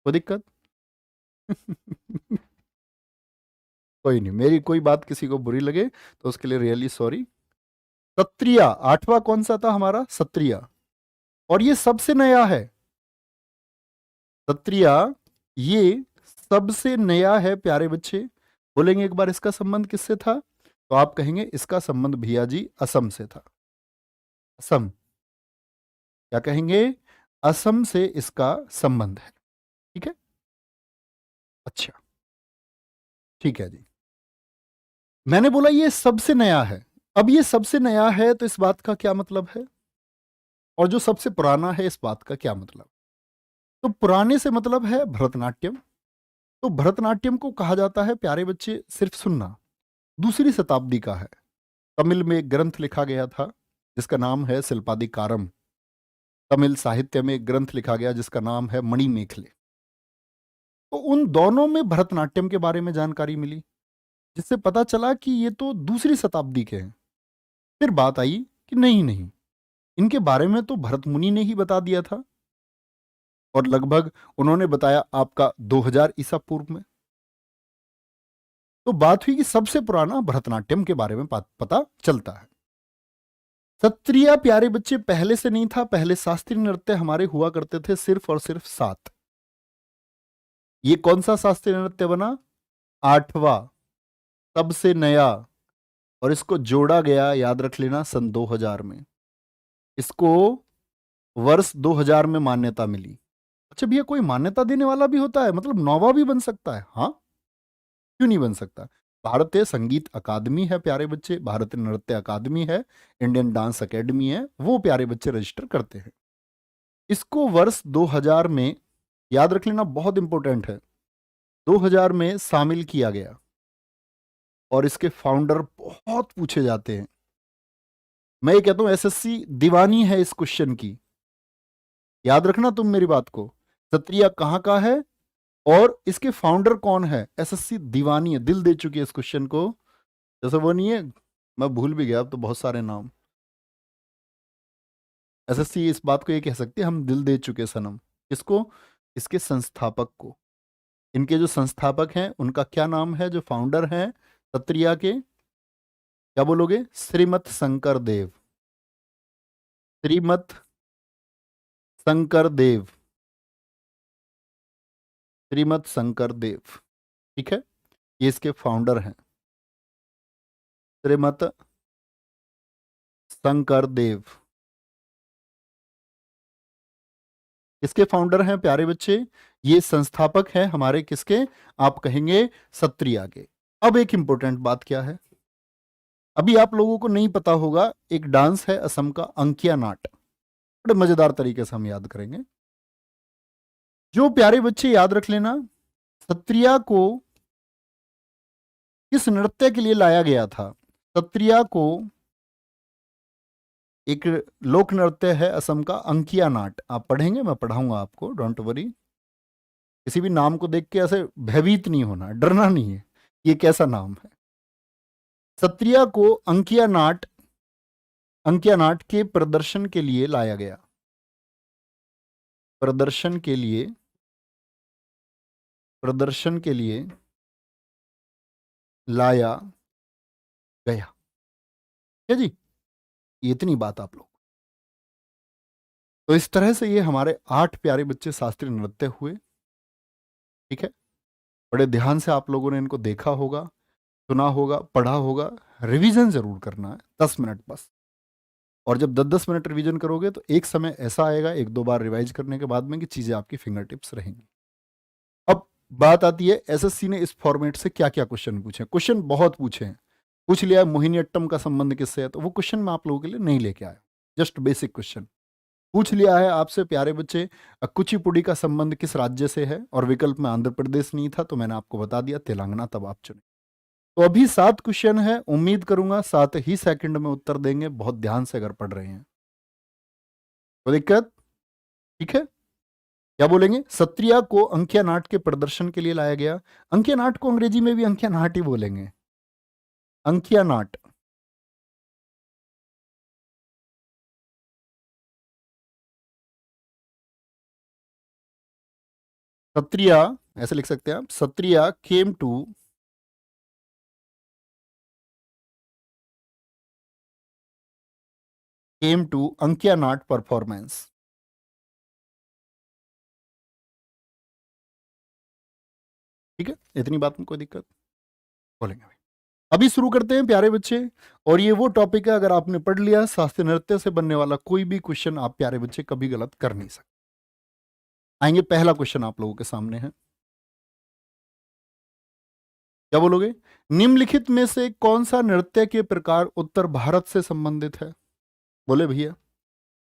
कोई दिक्कत? कोई नहीं, मेरी कोई बात किसी को बुरी लगे तो उसके लिए रियली सॉरी। सत्रिया, आठवां कौन सा था हमारा? सत्रिया। और ये सबसे नया है। सत्रिया ये सबसे नया है प्यारे बच्चे। बोलेंगे एक बार इसका संबंध किससे था, तो आप कहेंगे इसका संबंध भैया जी असम से था। असम। क्या कहेंगे? असम से इसका संबंध है। ठीक है। अच्छा। ठीक है जी। मैंने बोला ये सबसे नया है। अब ये सबसे नया है तो इस बात का क्या मतलब है, और जो सबसे पुराना है इस बात का क्या मतलब? तो पुराने से मतलब है भरतनाट्यम। तो भरतनाट्यम को कहा जाता है प्यारे बच्चे, सिर्फ सुनना, दूसरी शताब्दी का है। तमिल में एक ग्रंथ लिखा गया था जिसका नाम है शिल्पादिकारम। तमिल साहित्य में एक ग्रंथ लिखा गया जिसका नाम है मणिमेखले। तो उन दोनों में भरतनाट्यम के बारे में जानकारी मिली, जिससे पता चला कि ये तो दूसरी शताब्दी के हैं। फिर बात आई कि नहीं नहीं, इनके बारे में तो भरत मुनि ने ही बता दिया था, और लगभग उन्होंने बताया आपका 2000 ईसा पूर्व में। तो बात हुई कि सबसे पुराना भरतनाट्यम के बारे में पता चलता है। सत्रिया प्यारे बच्चे पहले से नहीं था, पहले शास्त्रीय नृत्य हमारे हुआ करते थे सिर्फ और सिर्फ 7। ये कौन सा शास्त्रीय नृत्य बना? आठवां, सबसे नया। और इसको जोड़ा गया, याद रख लेना, सन 2000 में। इसको वर्ष 2000 में मान्यता मिली। अच्छा भैया, कोई मान्यता देने वाला भी होता है, मतलब नौवा भी बन सकता है? हाँ, क्यों नहीं बन सकता। भारतीय संगीत अकादमी है प्यारे बच्चे, भारतीय नृत्य अकादमी है, इंडियन डांस अकेडमी है, वो प्यारे बच्चे रजिस्टर करते हैं। इसको वर्ष 2000 में, याद रख लेना, बहुत इंपॉर्टेंट है, 2000 में शामिल किया गया। और इसके फाउंडर बहुत पूछे जाते हैं। मैं ये कहता हूं एसएससी दीवानी है इस क्वेश्चन की। याद रखना तुम मेरी बात को। सत्रिया कहाँ का है और इसके फाउंडर कौन है, एसएससी दीवानी है, दिल दे चुकी है इस क्वेश्चन को। जैसे वो नहीं है, मैं भूल भी गया अब तो बहुत सारे नाम। एसएससी इस बात को ये कह सकती है, हम दिल दे चुके सनम। किसको? इसके संस्थापक को। इनके जो संस्थापक हैं उनका क्या नाम है, जो फाउंडर हैं सत्रिया के? क्या बोलोगे? श्रीमत शंकर देव। श्रीमत शंकर देव। श्रीमत शंकर देव। ठीक है। ये इसके फाउंडर हैं, श्रीमत शंकर देव। किसके फाउंडर हैं प्यारे बच्चे? ये संस्थापक हैं हमारे किसके? आप कहेंगे सत्रिया के। अब एक इंपॉर्टेंट बात क्या है, अभी आप लोगों को नहीं पता होगा, एक डांस है असम का, अंकिया नाट। बड़े मजेदार तरीके से हम याद करेंगे। जो प्यारे बच्चे याद रख लेना, सत्रिया को किस नृत्य के लिए लाया गया था? सत्रिया को एक लोक नृत्य है असम का, अंकिया नाट। आप पढ़ेंगे, मैं पढ़ाऊंगा आपको, डोंट वरी। किसी भी नाम को देख के ऐसे भयभीत नहीं होना, डरना नहीं है, ये कैसा नाम है। सत्रिया को अंकिया नाट के प्रदर्शन के लिए लाया गया। प्रदर्शन के लिए, प्रदर्शन के लिए लाया गया। क्या जी? ये इतनी बात आप लोग। तो इस तरह से ये हमारे 8 प्यारे बच्चे शास्त्रीय नृत्य हुए। ठीक है। बड़े ध्यान से आप लोगों ने इनको देखा होगा, सुना होगा, पढ़ा होगा। रिवीजन जरूर करना है, 10 मिनट बस। और जब 10-10 मिनट रिवीजन करोगे तो एक समय ऐसा आएगा, एक दो बार रिवाइज करने के बाद में, कि चीजें आपकी फिंगर टिप्स रहेंगी। अब बात आती है एसएससी ने इस फॉर्मेट से क्या क्या क्वेश्चन पूछे। क्वेश्चन बहुत पूछे हैं। पूछ लिया मोहिनीअट्टम का संबंध किससे है, तो वो क्वेश्चन मैं आप लोगों के लिए नहीं लेके आया। जस्ट बेसिक क्वेश्चन पूछ लिया है आपसे प्यारे बच्चे, कुचिपुड़ी का संबंध किस राज्य से है, और विकल्प में आंध्र प्रदेश नहीं था तो मैंने आपको बता दिया तेलंगाना, तब आप चुने। तो अभी 7 क्वेश्चन है, उम्मीद करूंगा 7 ही सेकंड में उत्तर देंगे, बहुत ध्यान से अगर पढ़ रहे हैं। कोई दिक्कत? ठीक है। क्या बोलेंगे? सत्रिया को अंकिया नाट के प्रदर्शन के लिए लाया गया। अंकिया नाट को अंग्रेजी में भी अंकिया नाट ही बोलेंगे, अंकिया नाट। क्षत्रिया, ऐसे लिख सकते हैं आप, Kshatriya came to Ankiya Naat performance. ठीक है, इतनी बात में कोई दिक्कत बोलेंगे भाई। अभी शुरू करते हैं प्यारे बच्चे। और ये वो टॉपिक है, अगर आपने पढ़ लिया, शास्त्रीय नृत्य से बनने वाला कोई भी क्वेश्चन आप प्यारे बच्चे कभी गलत कर नहीं सकते। आएंगे, पहला क्वेश्चन आप लोगों के सामने है, क्या बोलोगे? निम्नलिखित में से कौन सा नृत्य के प्रकार उत्तर भारत से संबंधित है? बोले भैया,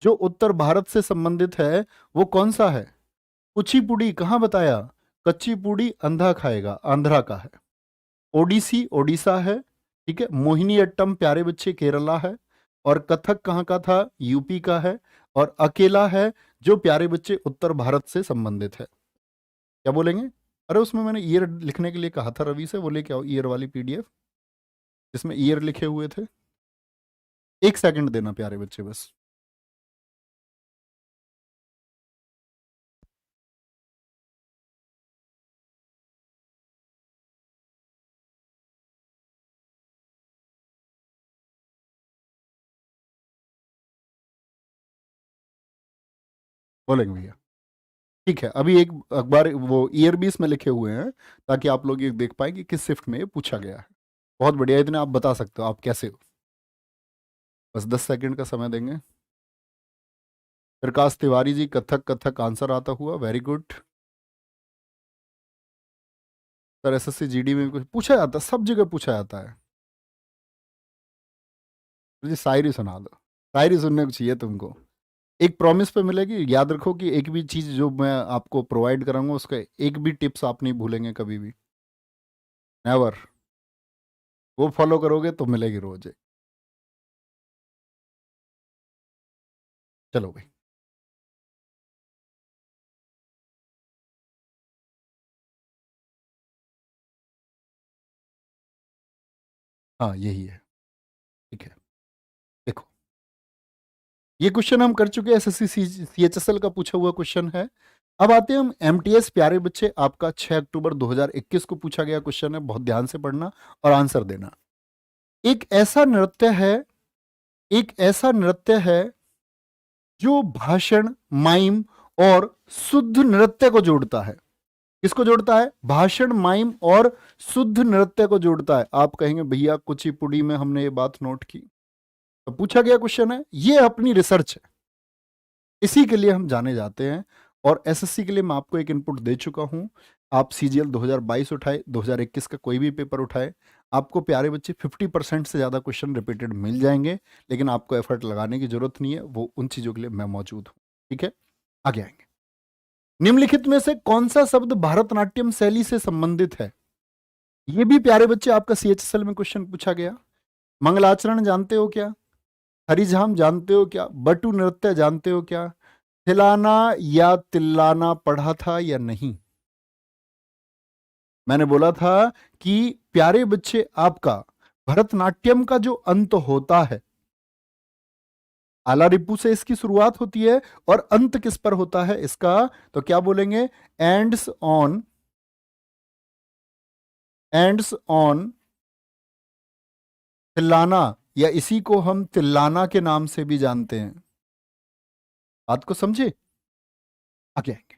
जो उत्तर भारत से संबंधित है वो कौन सा है? कुचिपुड़ी कहां बताया? कच्चीपुड़ी अंधा खाएगा, आंध्रा का है। ओडिसी ओडिशा है। ठीक है, मोहिनी अट्टम प्यारे बच्चे केरला है। और कथक कहाँ का था? यूपी का है। और अकेला है जो प्यारे बच्चे उत्तर भारत से संबंधित है। क्या बोलेंगे? अरे उसमें मैंने ईयर लिखने के लिए कहा था रवि से, वो लेके आओ ईयर वाली पीडीएफ जिसमें ईयर लिखे हुए थे। एक सेकंड देना प्यारे बच्चे बस। बोलेंगे भैया? ठीक है, अभी एक अखबार वो ईयर भी इसमें लिखे हुए हैं ताकि आप लोग ये देख पाए कि किस शिफ्ट में ये पूछा गया है। बहुत बढ़िया, इतने आप बता सकते हो आप कैसे हो। बस 10 सेकंड का समय देंगे। प्रकाश तिवारी जी, कथक कथक आंसर आता हुआ, very good sir. SSC GD में भी कुछ पूछा जाता है, सब जगह पूछा जाता है। मुझे शायरी सुना दो, शायरी सुनने को चाहिए तुमको। एक प्रॉमिस पे मिलेगी, याद रखो कि एक भी चीज जो मैं आपको प्रोवाइड कराऊंगा उसका एक भी टिप्स आप नहीं भूलेंगे कभी भी, नेवर। वो फॉलो करोगे तो मिलेगी रोज। चलो भाई, हाँ यही है। ठीक है, देखो ये क्वेश्चन हम कर चुके हैं, एसएससी सीएचएसएल का पूछा हुआ क्वेश्चन है। अब आते हैं हम एमटीएस प्यारे बच्चे, आपका 6 अक्टूबर 2021 को पूछा गया क्वेश्चन है, बहुत ध्यान से पढ़ना और आंसर देना। एक ऐसा नृत्य है, एक ऐसा नृत्य है जो भाषण, माइम और शुद्ध नृत्य को जोड़ता है। किसको जोड़ता है? भाषण, माइम और शुद्ध नृत्य को जोड़ता है। आप कहेंगे भैया कुचिपुड़ी में हमने ये बात नोट की, तो पूछा गया क्वेश्चन है, ये अपनी रिसर्च है, इसी के लिए हम जाने जाते हैं। और एसएससी के लिए मैं आपको एक इनपुट दे चुका हूं। आप सीजीएल 2022 उठाए, 2021 का कोई भी पेपर उठाए, आपको प्यारे बच्चे 50% से ज़्यादा क्वेश्चन रिपीटेड मिल जाएंगे, लेकिन आपको एफर्ट लगाने की जरूरत नहीं है, वो उन चीज़ों के लिए मैं मौजूद हूँ। ठीक है, आगे आएंगे। निम्नलिखित में से कौन सा शब्द भारतनाट्यम शैली से संबंधित है? ये भी प्यारे बच्चे आपका सीएचएसएल में क्वेश्चन पूछा गया। मंगलाचरण जानते हो क्या? हरिझाम जानते हो क्या? बटू नृत्य जानते हो क्या? थिलाना या तिल्लाना पढ़ा था या नहीं? मैंने बोला था कि प्यारे बच्चे आपका भरतनाट्यम का जो अंत होता है, आला रिपू से इसकी शुरुआत होती है और अंत किस पर होता है इसका? तो क्या बोलेंगे? एंड्स ऑन तिल्लाना, या इसी को हम तिल्लाना के नाम से भी जानते हैं। बात को समझे? आगे आएंगे।